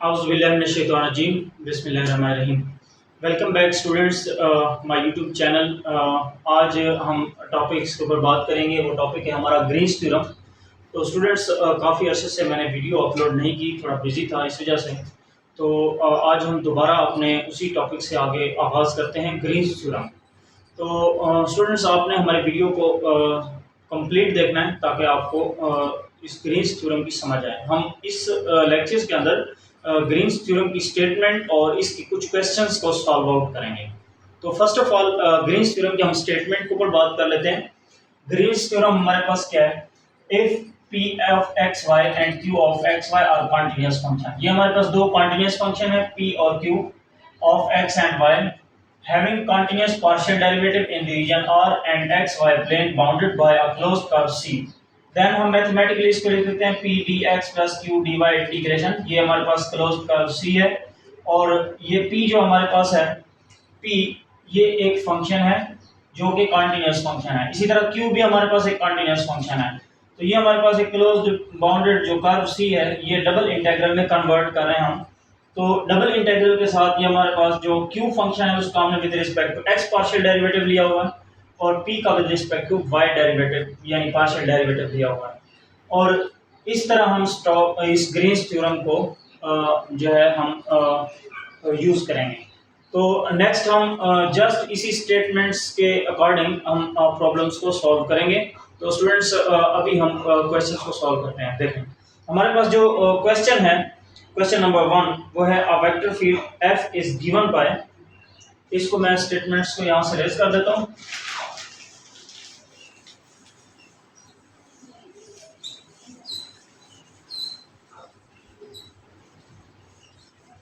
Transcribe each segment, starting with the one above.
Auzubillahiminash-shaytanir-rajim. बिस्मिल्लाहिर्रहमानिर्रहीम. Welcome back students my YouTube channel. आज हम टॉपिक्स के ऊपर बात करेंगे. वो टॉपिक है हमारा ग्रीन्स थ्योरम. तो स्टूडेंट्स काफ़ी अरसे से मैंने वीडियो अपलोड नहीं की, थोड़ा बिजी था इस वजह से. तो आज हम दोबारा अपने उसी टॉपिक से आगे आगाज़ करते हैं, ग्रीन्स थ्योरम. तो स्टूडेंट्स आपने हमारे वीडियो को कंप्लीट देखना है ताकि आपको इस ग्रीन्स थ्योरम की समझ आए. हम इस लेक्चर्स के अंदर ग्रीन्स थ्योरम की स्टेटमेंट और इसकी कुछ क्वेश्चंस को सॉल्व आउट करेंगे. तो first of all Green's theorem की हम स्टेटमेंट के ऊपर बात कर लेते हैं. ग्रीन्स थ्योरम हमारे पास क्या है? If p of xy and q of xy are continuous function. ये हमारे पास दो continuous function है p और q of x and y having continuous partial derivative in the region R and xy plane bounded by a closed curve C. Then हम mathematically इसको लिख देते हैं p dx plus q dy integration. ये हमारे पास closed curve C है और ये p जो हमारे पास है, p ये एक फंक्शन है जो कि कंटीन्यूअस फंक्शन है. इसी तरह q भी हमारे पास एक कंटीन्यूअस फंक्शन है. तो ये हमारे पास एक क्लोज्ड बाउंडेड जो कर्व C है, ये डबल इंटीग्रल में कन्वर्ट कर रहे हैं हम. तो डबल इंटीग्रल के साथ ये हमारे पास जो q फंक्शन है उसका हमने with respect to x partial derivative लिया हुआ है और p का with respect to y derivative यानी पार्शियल डेरिवेटिव लिया हुआ है. और इस तरह हम इस ग्रीन्स थ्योरम को जो है हम यूज़ करेंगे. तो नेक्स्ट हम जस्ट इसी स्टेटमेंट्स के अकॉर्डिंग हम प्रॉब्लम्स को सॉल्व करेंगे. तो स्टूडेंट्स अभी हम क्वेश्चंस को सॉल्व करते हैं. देखें हमारे पास जो क्वेश्चन है, क्वेश्चन नंबर 1, वो है a vector field f is given by. इसको मैं स्टेटमेंट्स को यहाँ से रेज कर देता हूँ.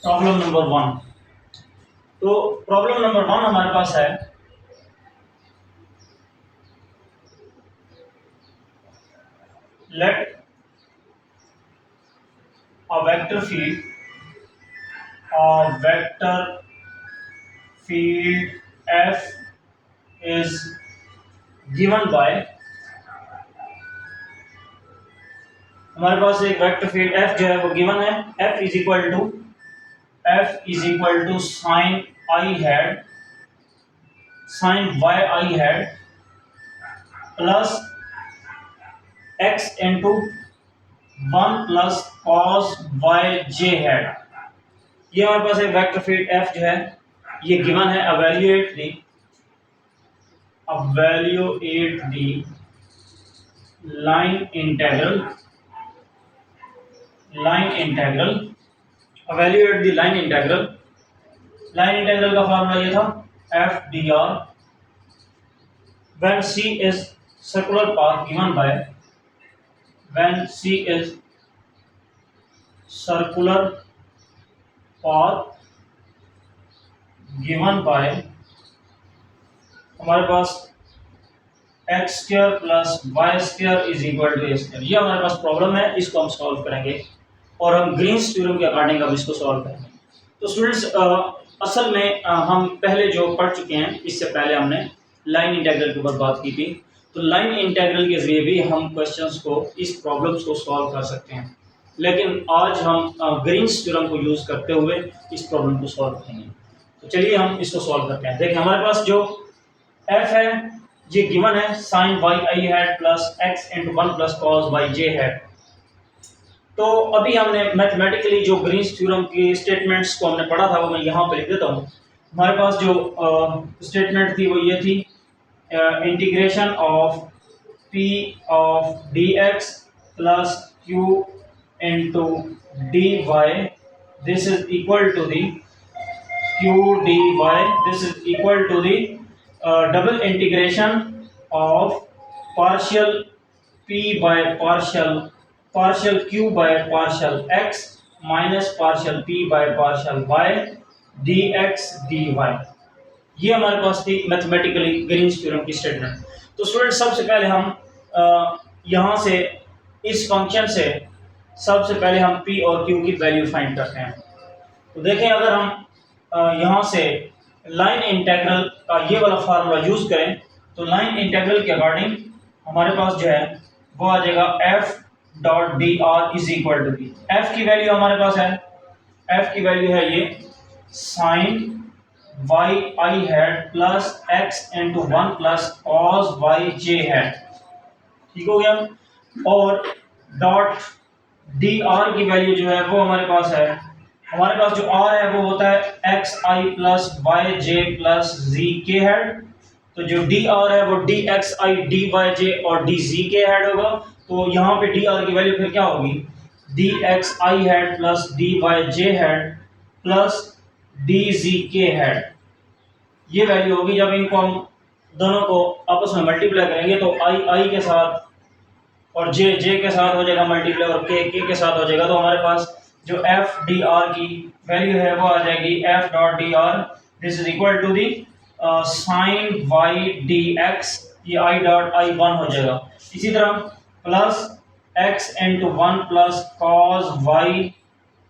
Problem number 1. तो प्रॉब्लम नंबर 1 हमारे पास है let a vector field f is given by. हमारे पास एक वेक्टर फील्ड f जो है वो गिवन है. f is equal to sine i hat sine y i hat plus x into 1 plus cos y j hat. ये हमारे पास एक vector field f जो है ये गिवन है. evaluate the line integral evaluate the line integral का formula ये था f dr when c is circular path given by हमारे पास x square plus y square is equal to a square. ये हमारे पास प्रॉब्लम है, इसको हम सॉल्व करेंगे और हम ग्रीन्स थ्योरम के अकॉर्डिंग अब इसको सॉल्व करेंगे. तो स्टूडेंट्स असल में हम पहले जो पढ़ चुके हैं, इससे पहले हमने लाइन इंटीग्रल के ऊपर बात की थी. तो लाइन इंटीग्रल के जरिए भी हम क्वेश्चंस को, इस प्रॉब्लम्स को सॉल्व कर सकते हैं. लेकिन आज हम ग्रीन्स थ्योरम को यूज़ करते हुए इस प्रॉब्लम को सॉल्व करेंगे. तो चलिए हम इसको सॉल्व करते हैं. देखिए हमारे पास जो f है ये गिवन है sine y i hat plus x into 1 plus cos y j hat. तो अभी हमने मैथमेटिकली जो ग्रीन्स थ्योरम की स्टेटमेंट्स को हमने पढ़ा था वो मैं यहाँ पे लिख देता हूँ. हमारे पास जो स्टेटमेंट थी वो ये थी integration of p of dx plus q into dy this is equal to the q dy this is equal to the double integration of partial p by partial q by partial x minus partial p by partial y dx dy. ये हमारे पास थी mathematically Green's theorem की statement. तो student सबसे पहले हम यहाँ से इस फंक्शन से सबसे पहले हम p और q की वैल्यू फाइंड करते हैं. तो देखें अगर हम यहाँ से लाइन इंटीग्रल का ये वाला फार्मूला यूज करें तो लाइन इंटीग्रल के अकॉर्डिंग हमारे पास जो है वो आ जाएगा f dot D R is equal to B. F की वैल्यू हमारे पास है एफ की वैल्यू है ये sine Y I hat plus X into one plus cos Y J hat, ठीक हो गया। और डॉट डी आर की वैल्यू जो है वो हमारे पास है, हमारे पास जो आर है वो होता है X I plus Y J plus G K hat. तो जो डी आर है वो D X I D Y J और डी जी के हेड होगा। तो यहाँ पे डी आर की वैल्यू फिर क्या होगी, डी एक्स आई हेड प्लस डी वाई जे head plus D G K head, ये वैल्यू होगी। जब इनको हम दोनों को आपस में मल्टीप्लाई करेंगे तो आई आई के साथ और जे जे के साथ हो जाएगा मल्टीप्लाई और के साथ हो जाएगा। तो हमारे पास जो एफ डी आर की वैल्यू है वो आ जाएगी F dot D R this is equal to the sine Y D X, ये आई डॉट आई वन हो जाएगा। इसी तरह plus X into one plus cos Y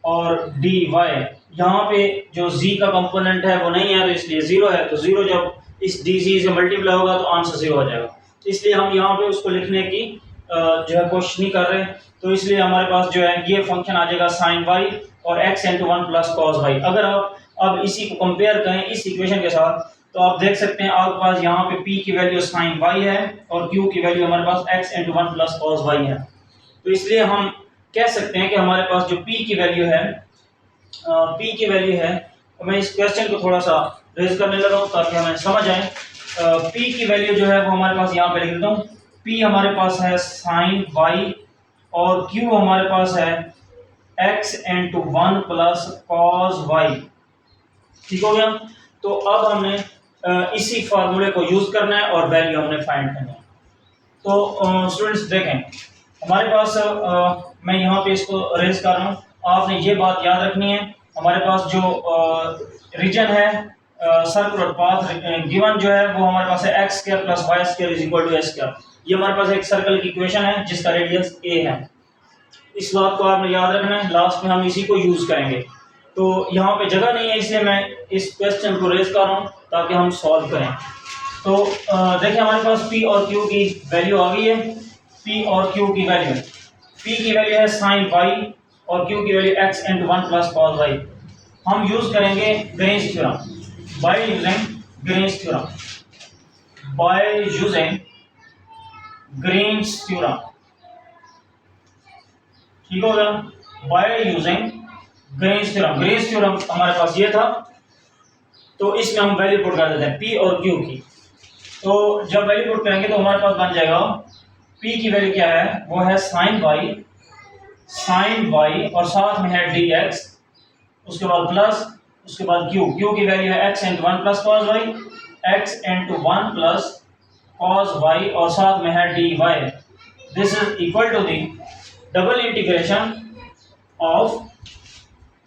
और डी वाई, यहाँ पे जो z का कंपोनेंट है वो नहीं है तो इसलिए जीरो है। तो जीरो जब इस डी सी से मल्टीप्लाई होगा तो आंसर जीरो हो जाएगा। तो इसलिए हम यहाँ पे उसको लिखने की जो है कोशिश नहीं कर रहे। तो इसलिए हमारे पास जो है ये फंक्शन आ जाएगा साइन वाई और X into one plus cos Y. अगर आप अब इसी को कंपेयर करें इस इक्वेशन के साथ तो आप देख सकते हैं आपके पास यहाँ पे p की वैल्यू साइन वाई है और q की वैल्यू हमारे पास x into one plus cos Y है। तो इसलिए हम कह सकते हैं कि हमारे पास जो p की वैल्यू है तो मैं इस क्वेश्चन को थोड़ा सा रेज करने लगा हूँ ताकि हमें समझ आए। p की वैल्यू जो है वो हमारे पास यहाँ पे लिख देता हूँ। p हमारे पास है साइन वाई और q हमारे पास है x into one plus cos Y, ठीक हो गया। तो अब हमने इसी फार्मूले को यूज करना है और वैल्यू हमने फाइंड करना है। तो स्टूडेंट्स देखें हमारे पास मैं यहाँ पे इसको रेज कर रहा हूँ, आपने ये बात याद रखनी है। हमारे पास जो रीजन है सर्कुलर पाथ गिवन जो है वो हमारे पास है X square plus Y square is equal to S square. ये हमारे पास एक सर्कल की इक्वेशन है जिसका रेडियस ए है। इस बात को आपने याद रखना है, लास्ट में हम इसी को यूज करेंगे। तो यहाँ पे जगह नहीं है इसलिए मैं इस क्वेश्चन को रेज कर रहा हूँ ताकि हम सॉल्व करें। तो देखिए हमारे पास p और q की वैल्यू आ गई है। p और q की वैल्यू, p की वैल्यू है साइन y और q की value x into one plus cos Y. हम यूज करेंगे Green's theorem by using Green's theorem ठीक हो गया, by using Green's theorem. Green's theorem हमारे पास ये था तो इसमें हम वैल्यू पुट कर देते हैं p और q की। तो जब वैल्यू पुट करेंगे तो हमारे पास बन जाएगा p की वैल्यू क्या है वो है साइन y और साथ में है dx, उसके बाद प्लस उसके बाद q की वैल्यू है x into one plus cos Y, x into one plus cos Y और साथ में है dy। This is equal to the double integration of,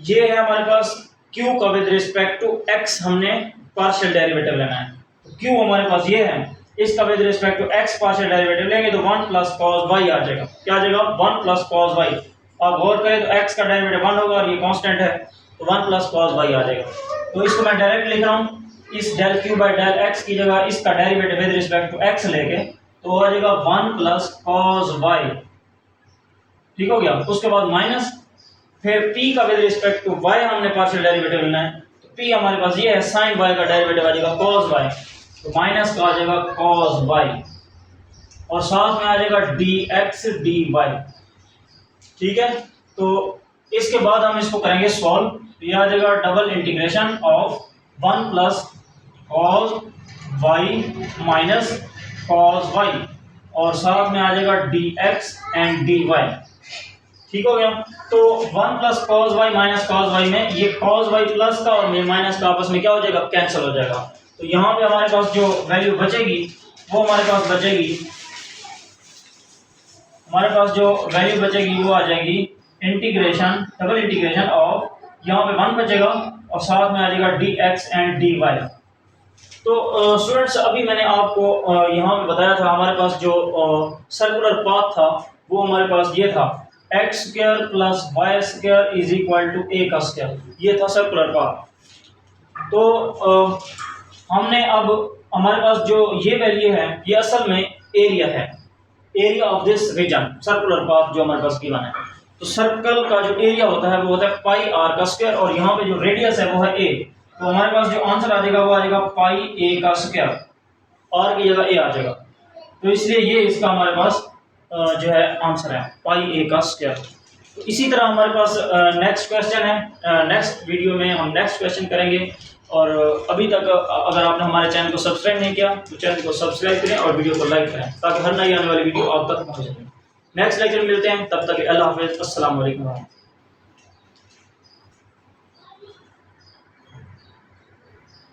ये है हमारे पास q का विद रिस्पेक्ट टू x हमने पार्शियल डेरिवेटिव लेना है। तो q हमारे पास ये है, इसका with respect to x partial derivative लेंगे तो वन प्लस कॉस वाई आ जाएगा। क्या आ जाएगा, वन प्लस कॉस वाई। आप गौर करें तो x का डेरिवेटिव वन होगा और ये कांस्टेंट है तो वन प्लस कॉस वाई आ जाएगा। तो इसको मैं डायरेक्ट लिख रहा हूँ, इस del q by del x की जगह इसका derivative with respect to x लेके तो आ जाएगा वन प्लस कॉस वाई, ठीक हो गया। उसके बाद माइनस, फिर p का विद रिस्पेक्ट टू y हमने पार्शियल डेरिवेटिव लेना है तो p हमारे पास ये है साइन y का डेरिवेटिव आ जाएगा cos y, तो माइनस का आ जाएगा cos y और साथ में आ जाएगा dx dy, ठीक है। तो इसके बाद हम इसको करेंगे सॉल्व, तो ये आ जाएगा double integration of one plus cos y minus cos y और साथ में आ जाएगा dx एंड dy, ठीक हो गया। तो one plus cos Y minus cos Y में ये कॉस वाई प्लस का और माइनस का आपस में क्या हो जाएगा, कैंसिल हो जाएगा। तो यहाँ पे हमारे पास जो वैल्यू बचेगी वो हमारे पास बचेगी वो आ जाएगी इंटीग्रेशन डबल इंटीग्रेशन ऑफ, यहाँ पे वन बचेगा और साथ में आ जाएगा D X and D Y. तो स्टूडेंट्स अभी मैंने आपको यहाँ पे बताया था हमारे पास जो सर्कुलर पाथ था वो हमारे पास ये था X square plus Y square is equal to A का स्क्वायर, ये था सर्कुलर पाथ। तो हमने अब हमारे पास जो ये वैल्यू है ये असल में एरिया है, area of this region circular path जो हमारे पास गिवन है। तो सर्कल का जो एरिया होता है वो होता है पाई आर का स्क्वायर, और यहाँ पे जो रेडियस है वो है ए। तो हमारे पास जो आंसर आ जाएगा वो आ जाएगा पाई ए का स्क्वायर, आर की जगह ए आ जाएगा। तो इसलिए ये इसका हमारे पास जो है आंसर है पाई ए का स्क्वायर। तो इसी तरह हमारे पास नेक्स्ट क्वेश्चन है, नेक्स्ट वीडियो में हम नेक्स्ट क्वेश्चन करेंगे। और अभी तक अगर आपने हमारे चैनल को सब्सक्राइब नहीं किया तो चैनल को सब्सक्राइब करें और वीडियो को लाइक करें, ताकि हर नई आने वाली वीडियो आप तक पहुंच सके। नेक्स्ट लेक्चर में मिलते हैं, तब तक अल्लाह हाफिज़, अस्सलाम वालेकुम।